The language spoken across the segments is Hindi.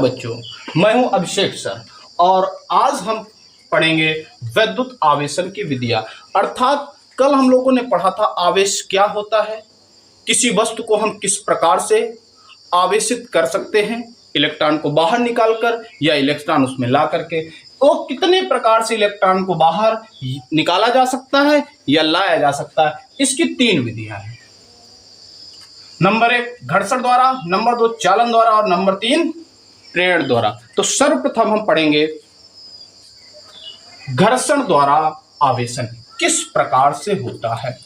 बच्चों, मैं हूं अभिषेक सर और आज हम पढ़ेंगे वैद्युत आवेशन की विधियां। अर्थात कल हम लोगों ने पढ़ा था आवेश क्या होता है, किसी वस्तु को हम किस प्रकार से आवेशित कर सकते हैं, इलेक्ट्रॉन को बाहर निकालकर या इलेक्ट्रॉन उसमें ला करके, तो कितने प्रकार से इलेक्ट्रॉन को बाहर निकाला जा सकता है या लाया जा सकता है। इसकी 3 विधियां हैं। नंबर 1 घर्षण द्वारा, नंबर 2 चालन द्वारा और नंबर 3 प्रेरण द्वारा। तो सर्वप्रथम हम पढ़ेंगे घर्षण द्वारा आवेशन किस प्रकार से होता है।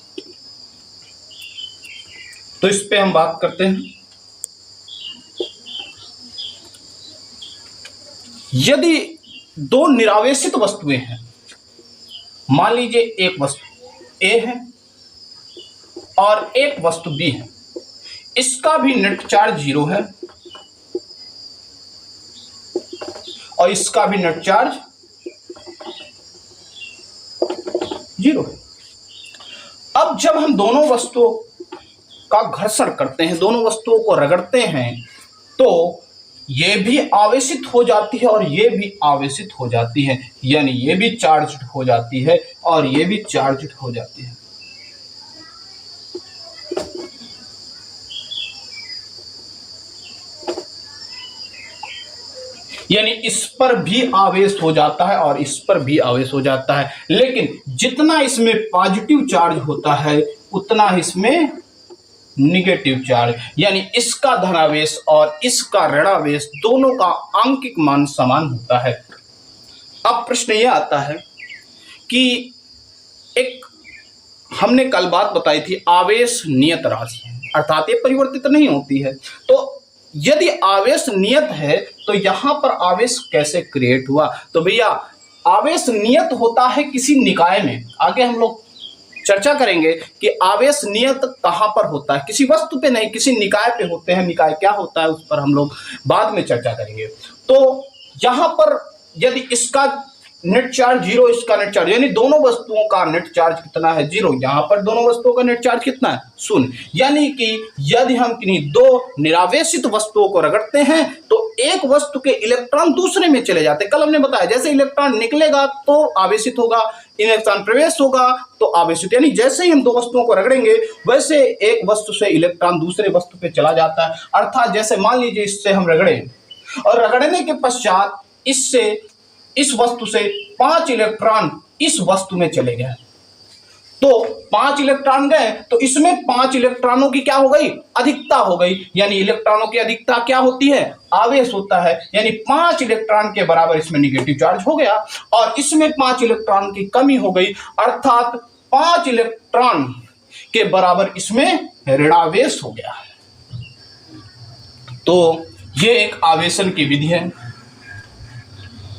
तो इस पे हम बात करते हैं। यदि 2 निरावेशित वस्तुएं हैं, मान लीजिए एक वस्तु ए है और एक वस्तु बी है, इसका भी नेट चार्ज 0 है और इसका भी नेट चार्ज 0 है। अब जब हम दोनों वस्तुओं का घर्षण करते हैं, दोनों वस्तुओं को रगड़ते हैं, तो ये भी आवेशित हो जाती है और ये भी आवेशित हो जाती है, यानी ये भी चार्ज्ड हो जाती है और ये भी चार्ज्ड हो जाती है। यानी इस पर भी आवेश हो जाता है और इस पर भी आवेश हो जाता है, लेकिन जितना इसमें पॉजिटिव चार्ज होता है उतना इसमें निगेटिव चार्ज, यानी इसका धनावेश और इसका ऋणावेश दोनों का आंकिक मान समान होता है। अब प्रश्न यह आता है कि एक हमने कल बात बताई थी, आवेश नियत राशि है, अर्थात ये परिवर्तित नहीं होती है। तो यदि आवेश नियत है तो यहां पर आवेश कैसे क्रिएट हुआ? तो भैया आवेश नियत होता है किसी निकाय में। आगे हम लोग चर्चा करेंगे कि आवेश नियत कहां पर होता है, किसी वस्तु पे नहीं, किसी निकाय पे होते हैं। निकाय क्या होता है उस पर हम लोग बाद में चर्चा करेंगे। तो यहां पर यदि इसका नेट चार्ज 0, इसका नेट चार्ज, यानी दोनों वस्तुओं का नेट चार्ज कितना है? 0। यहां पर दोनों वस्तुओं का नेट चार्ज कितना है? 0। यानी कि यदि हम किन्हीं 2 निरावेशित वस्तुओं को रगड़ते हैं तो एक वस्तु के इलेक्ट्रॉन दूसरे में चले जाते हैं। कल हमने बताया जैसे इलेक्ट्रॉन निकलेगा तो आवेशित होगा, इलेक्ट्रॉन प्रवेश होगा तो आवेशित, यानी जैसे ही हम 2 वस्तुओं को रगड़ेंगे वैसे एक वस्तु से इलेक्ट्रॉन दूसरे वस्तु पे चला जाता है। अर्थात जैसे मान लीजिए इससे हम रगड़े और रगड़ने के पश्चात इससे इस वस्तु से 5 इलेक्ट्रॉन इस वस्तु में चले गए, तो 5 इलेक्ट्रॉन गए तो इसमें 5 इलेक्ट्रॉनों की क्या हो गई? अधिकता हो गई। यानी इलेक्ट्रॉनों की अधिकता क्या होती है? आवेश होता है। यानी 5 इलेक्ट्रॉन के बराबर इसमें निगेटिव चार्ज हो गया और इसमें 5 इलेक्ट्रॉन की कमी हो गई, अर्थात 5 इलेक्ट्रॉन के बराबर इसमें ऋणावेश हो गया। तो यह एक आवेशन की विधि है।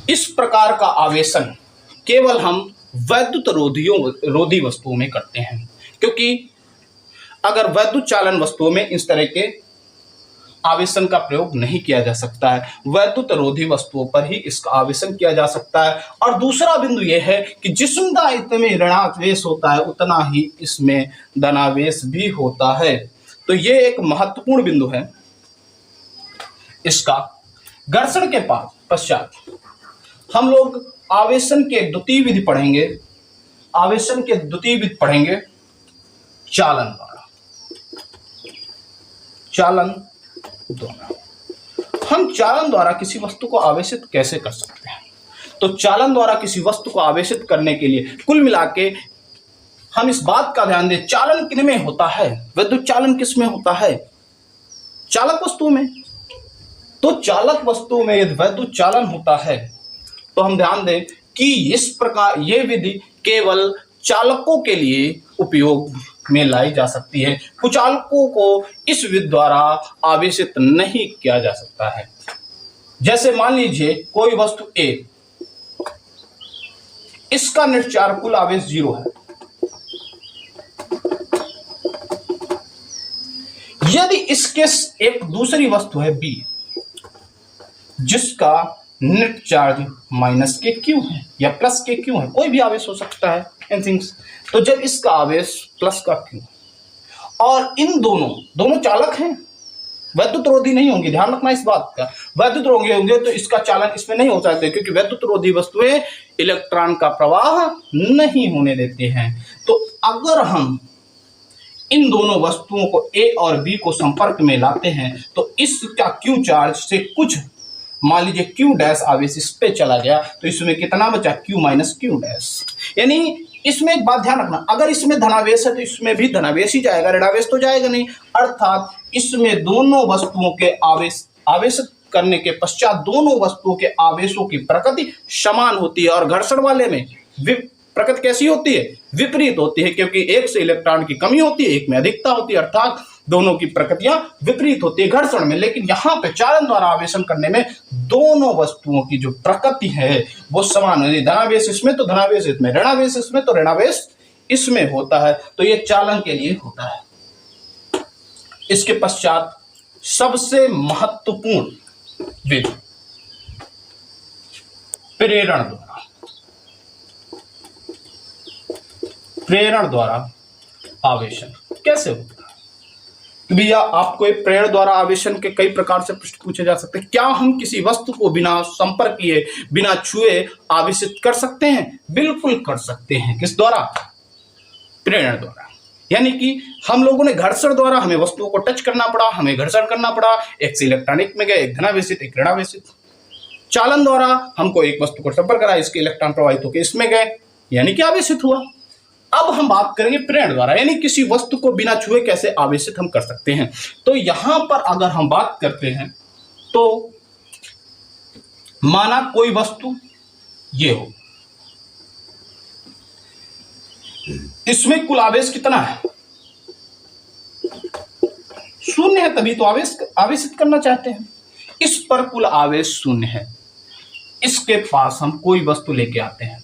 इस प्रकार का आवेशन केवल हम वैद्युत रोधी वस्तुओं में करते हैं, क्योंकि अगर वैद्युत चालन वस्तुओं में इस तरह के आवेशन का प्रयोग नहीं किया जा सकता है। वैद्युत रोधी वस्तुओं पर ही इसका आवेशन किया जा सकता है। और दूसरा बिंदु यह है कि जितना इसमें ऋणावेश होता है उतना ही इसमें धनावेश भी होता है। तो यह एक महत्वपूर्ण बिंदु है इसका। घर्षण के पश्चात हम लोग आवेशन के द्वितीय विधि पढ़ेंगे। आवेशन के द्वितीय विधि पढ़ेंगे चालन द्वारा। चालन द्वारा हम चालन द्वारा किसी वस्तु को आवेशित कैसे कर सकते हैं? तो चालन द्वारा किसी वस्तु को आवेशित करने के लिए कुल मिला के हम इस बात का ध्यान दें, चालन किन में होता है? विद्युत चालन किस में होता है? चालक वस्तु में। तो चालक वस्तु में यदि विद्युत चालन होता है तो हम ध्यान दें कि इस प्रकार यह विधि केवल चालकों के लिए उपयोग में लाई जा सकती है। कुचालकों को इस विधि द्वारा आवेशित नहीं किया जा सकता है। जैसे मान लीजिए कोई वस्तु A, इसका नेट चार्ज कुल आवेश 0 है। यदि इसके एक दूसरी वस्तु है B, जिसका नेट चार्ज -Q है या +Q है, कोई भी आवेश हो सकता है, एनीथिंग्स। तो जब इसका आवेश +Q और इन दोनों चालक हैं, वैद्युत रोधी नहीं होंगे, ध्यान रखना इस बात का। वैद्युत रोधी होंगे तो इसका चालन इसमें नहीं हो सकता, क्योंकि वैद्युत रोधी वस्तुएं इलेक्ट्रॉन का प्रवाह नहीं होने देते हैं। तो अगर हम इन दोनों वस्तुओं को ए और बी को संपर्क में लाते हैं तो इसका क्यू चार्ज से कुछ, मान लीजिए क्यू डैश आवेश इस पे चला गया, तो इसमें कितना बचा, क्यू माइनस क्यू डैश। यानी इसमें एक बात ध्यान रखना, अगर इसमें धनावेश है तो इसमें भी धनावेश ही जाएगा, ऋणावेश तो जाएगा नहीं। अर्थात इसमें दोनों वस्तुओं के आवेश करने के पश्चात दोनों वस्तुओं के आवेशों की प्रकृति समान होती है, और घर्षण वाले में प्रकृति कैसी होती है, विपरीत होती है, क्योंकि एक से इलेक्ट्रॉन की कमी होती है, एक में अधिकता होती है, अर्थात दोनों की प्रकृतियां विपरीत होती है घर्षण में। लेकिन यहां पे चालन द्वारा आवेशन करने में दोनों वस्तुओं की जो प्रकृति है वो समान है, धनावेश इसमें तो धनावेश इसमें, ऋणावेश इसमें तो ऋणावेश इसमें होता है। तो ये चालन के लिए होता है। इसके पश्चात सबसे महत्वपूर्ण विधि प्रेरण द्वारा, प्रेरण द्वारा आवेशन कैसे होता है। तो भैया आपको एक प्रेरण द्वारा आवेशन के कई प्रकार से प्रश्न पूछे जा सकते हैं। क्या हम किसी वस्तु को बिना संपर्क किए, बिना छुए आवेशित कर सकते हैं? बिल्कुल कर सकते हैं। किस द्वारा? प्रेरण द्वारा। यानी कि हम लोगों ने घर्षण द्वारा, हमें वस्तुओं को टच करना पड़ा, हमें घर्षण करना पड़ा, एक से इलेक्ट्रॉन एक में गए, एक धनावेशित एक ऋणावेशित। चालन द्वारा हमको एक वस्तु को संपर्क करा, इसके इलेक्ट्रॉन प्रवाहित होकर इसमें गए, यानी कि आवेशित हुआ। अब हम बात करेंगे प्रेरण द्वारा, यानी किसी वस्तु को बिना छुए कैसे आवेशित हम कर सकते हैं। तो यहां पर अगर हम बात करते हैं तो माना कोई वस्तु ये हो, इसमें कुल आवेश कितना है? शून्य है, तभी तो आवेशित करना चाहते हैं। इस पर कुल आवेश शून्य है। इसके पास हम कोई वस्तु लेके आते हैं,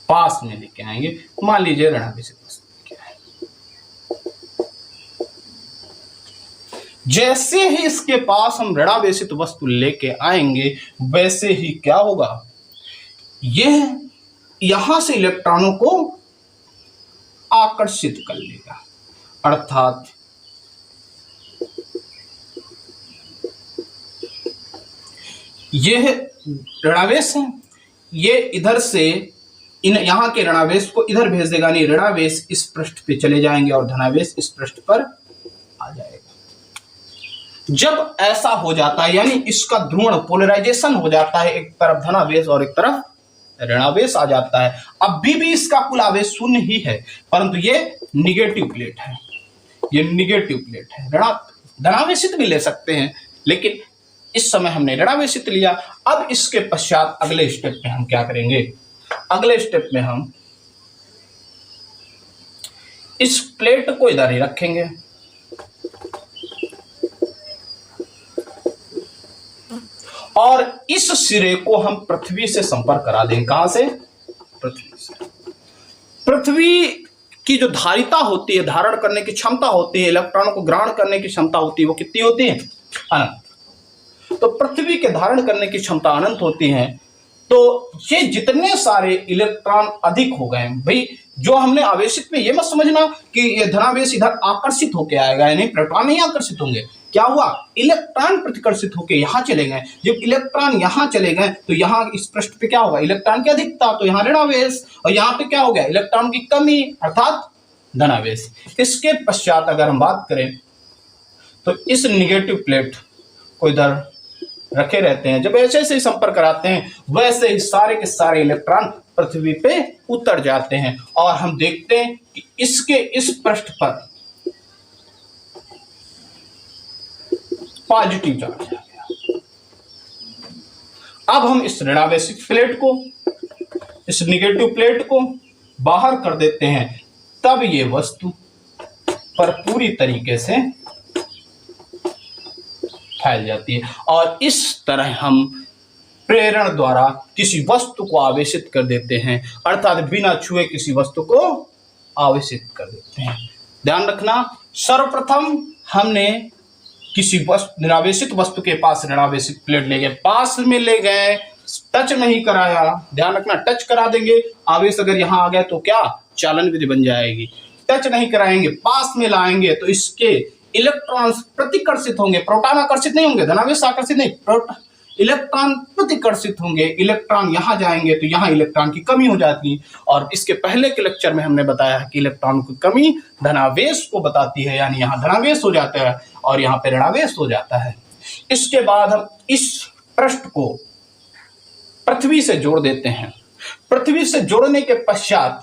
पास में लेके आएंगे, मान लीजिए ऋणावेशित वस्तु लेके आए। जैसे ही इसके पास हम ऋणावेशित वस्तु लेके आएंगे वैसे ही क्या होगा, यह यहां से इलेक्ट्रॉनों को आकर्षित कर लेगा। अर्थात यह ऋणावेश है, ये इधर से यहां के ऋणावेश को इधर भेज देगा, नहीं ऋणावेश इस पृष्ठ पे चले जाएंगे और धनावेश इस पृष्ठ पर आ जाएगा। जब ऐसा हो जाता है यानी इसका ध्रुवण पोलराइजेशन हो जाता है, एक तरफ धनावेश और एक तरफ ऋणावेश आ जाता है। अब भी इसका कुल आवेश शून्य ही है, परंतु ये निगेटिव प्लेट है, ये निगेटिव प्लेट है। धनावेशित भी ले सकते हैं, लेकिन इस समय हमने ऋणावेशित लिया। अब इसके पश्चात अगले स्टेप में हम क्या करेंगे, अगले स्टेप में हम इस प्लेट को इधर ही रखेंगे और इस सिरे को हम पृथ्वी से संपर्क करा देंगे। कहां से? पृथ्वी से। पृथ्वी की जो धारिता होती है, धारण करने की क्षमता होती है, इलेक्ट्रॉनों को ग्रहण करने की क्षमता होती है, वो कितनी होती है? अनंत। तो पृथ्वी के धारण करने की क्षमता अनंत होती है। तो ये जितने सारे इलेक्ट्रॉन अधिक हो गए भाई, जो हमने आवेशित में, ये मत समझना कि ये धनावेश इधर आकर्षित होके आएगा, यानी प्रोटॉन नहीं आकर्षित होंगे। क्या हुआ, इलेक्ट्रॉन प्रतिकर्षित होकर यहां चले गए। जब इलेक्ट्रॉन यहां चले गए तो यहां इस पृष्ठ पे क्या होगा, इलेक्ट्रॉन की अधिकता, तो यहां ऋणावेश, और यहां पे क्या हो गया, इलेक्ट्रॉन की कमी अर्थात धनावेश। इसके पश्चात अगर हम बात करें तो इस निगेटिव प्लेट को इधर रखे रहते हैं। जब ऐसे ऐसे संपर्क कराते हैं वैसे ही सारे के सारे इलेक्ट्रॉन पृथ्वी पे उतर जाते हैं और हम देखते हैं कि इसके इस पृष्ठ पर पॉजिटिव चार्ज आ गया। अब हम इस ऋणावेशित प्लेट को, इस निगेटिव प्लेट को बाहर कर देते हैं, तब ये वस्तु पर पूरी तरीके से फैल जाती है और इस तरह हम प्रेरण द्वारा किसी वस्तु को आवेशित कर देते हैं, अर्थात बिना छुए किसी वस्तु को आवेशित कर देते हैं। ध्यान रखना, सर्वप्रथम हमने किसी ऋणावेशित वस्तु के पास ऋणावेशित प्लेट ले गए, पास में ले गए, टच नहीं कराया। ध्यान रखना, टच करा देंगे, आवेश अगर यहां आ गया तो क्या चालन विधि बन जाएगी। टच नहीं कराएंगे, पास में लाएंगे तो इसके इलेक्ट्रॉन प्रतिकर्षित होंगे, प्रोटॉन आकर्षित नहीं होंगे, धनावेश आकर्षित नहीं, इलेक्ट्रॉन प्रतिकर्षित होंगे, इलेक्ट्रॉन यहां जाएंगे तो यहां इलेक्ट्रॉन की कमी हो जाती है। और इसके पहले के लेक्चर में हमने बताया है कि इलेक्ट्रॉन की कमी धनावेश को बताती है, यानी यहां धनावेश हो जाता है और यहां पर ऋणावेश हो जाता है। इसके बाद हम इस पृष्ठ को पृथ्वी से जोड़ देते हैं। पृथ्वी से जोड़ने के पश्चात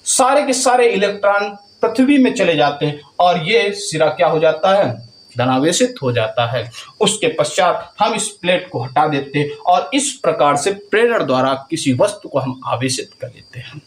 सारे के सारे इलेक्ट्रॉन पृथ्वी में चले जाते हैं और ये सिरा क्या हो जाता है, धनावेशित हो जाता है। उसके पश्चात हम इस प्लेट को हटा देते हैं और इस प्रकार से प्रेरण द्वारा किसी वस्तु को हम आवेशित कर देते हैं।